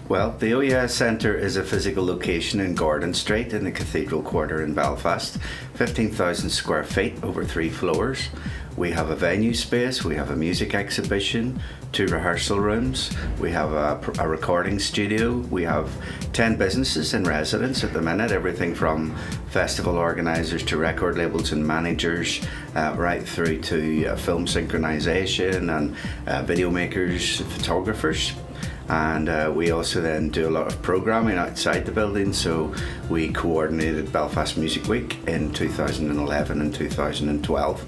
Well, the OES Centre is a physical location in Gordon Street in the Cathedral Quarter in Belfast, 15,000 square feet over 3 floors. We have a venue space, we have a music exhibition, 2 rehearsal rooms, we have a recording studio, we have 10 businesses in residence at the minute, everything from festival organisers to record labels and managers, right through to film synchronisation and video makers, photographers. And we also then do a lot of programming outside the building, so we coordinated Belfast Music Week in 2011 and 2012.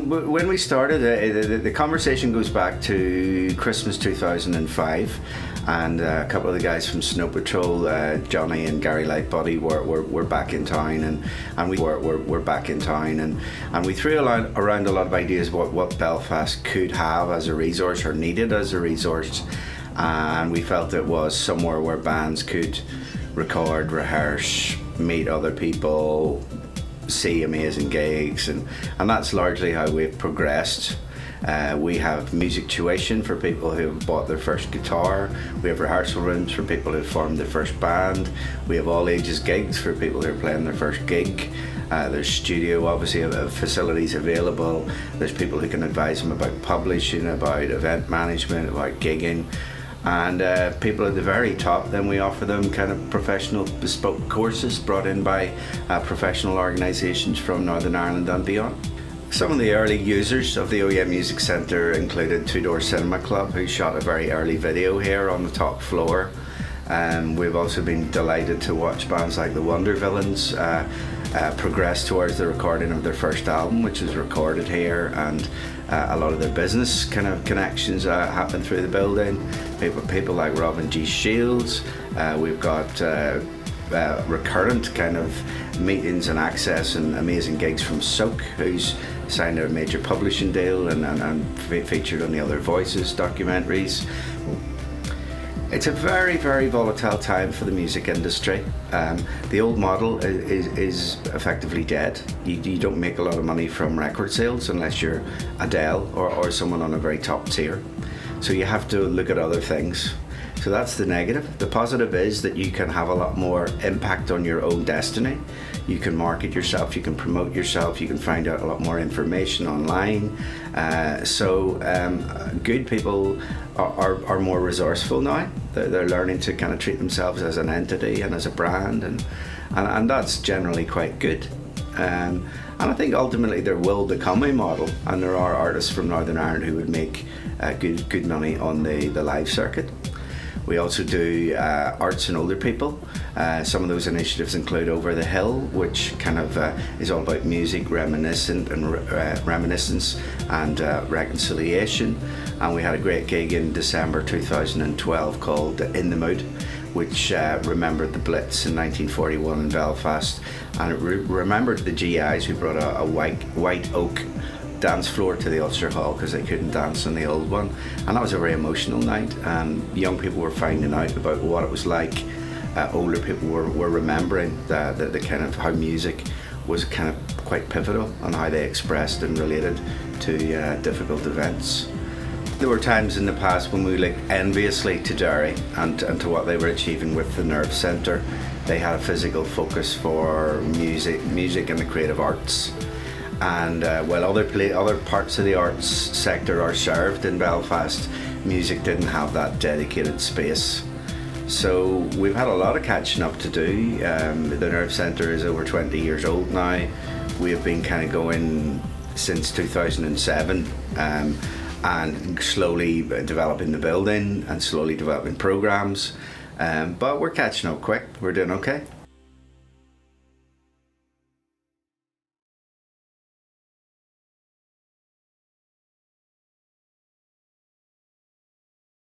When we started, the conversation goes back to Christmas 2005, and a couple of the guys from Snow Patrol, Johnny and Gary Lightbody, were back in town, and we were back in town, and we threw around a lot of ideas what Belfast could have as a resource or needed as a resource. And we felt it was somewhere where bands could record, rehearse, meet other people, see amazing gigs, and that's largely how we've progressed. We have music tuition for people who have bought their first guitar. We have rehearsal rooms for people who have formed their first band. We have all ages gigs for people who are playing their first gig. There's studio, obviously, facilities available. There's people who can advise them about publishing, about event management, about gigging. And people at the very top, then we offer them kind of professional bespoke courses brought in by professional organisations from Northern Ireland and beyond. Some of the early users of the OEM Music Centre included Two Door Cinema Club, who shot a very early video here on the top floor. We've also been delighted to watch bands like the Wonder Villains progress towards the recording of their first album, which was recorded here, and a lot of their business kind of connections happen through the building. People like Robin G. Shields. We've got recurrent kind of meetings and access and amazing gigs from Soak, who's signed a major publishing deal and featured on the Other Voices documentaries. It's a very, very volatile time for the music industry. The old model is effectively dead. You don't make a lot of money from record sales unless you're Adele or someone on a very top tier. So you have to look at other things. So that's the negative. The positive is that you can have a lot more impact on your own destiny. You can market yourself, you can promote yourself, you can find out a lot more information online. Good people are more resourceful now. They're learning to kind of treat themselves as an entity and as a brand, and that's generally quite good. And I think ultimately there will become a model, and there are artists from Northern Ireland who would make good money on the live circuit. We also do arts and older people. Some of those initiatives include Over the Hill, which kind of is all about music, reminiscence and reconciliation. And we had a great gig in December 2012 called In the Mood, which remembered the Blitz in 1941 in Belfast, and it remembered the GIs who brought a white oak dance floor to the Ulster Hall because they couldn't dance on the old one, and that was a very emotional night, and young people were finding out about what it was like. Older people were remembering the kind of how music was kind of quite pivotal and how they expressed and related to difficult events. There were times in the past when we looked enviously to Derry and to what they were achieving with the Nerve Centre. They had a physical focus for music and the creative arts. And while other parts of the arts sector are served in Belfast, music didn't have that dedicated space. So we've had a lot of catching up to do. The Nerve Centre is over 20 years old now. We have been kind of going since 2007 and slowly developing the building and slowly developing programs. But we're catching up quick. We're doing okay.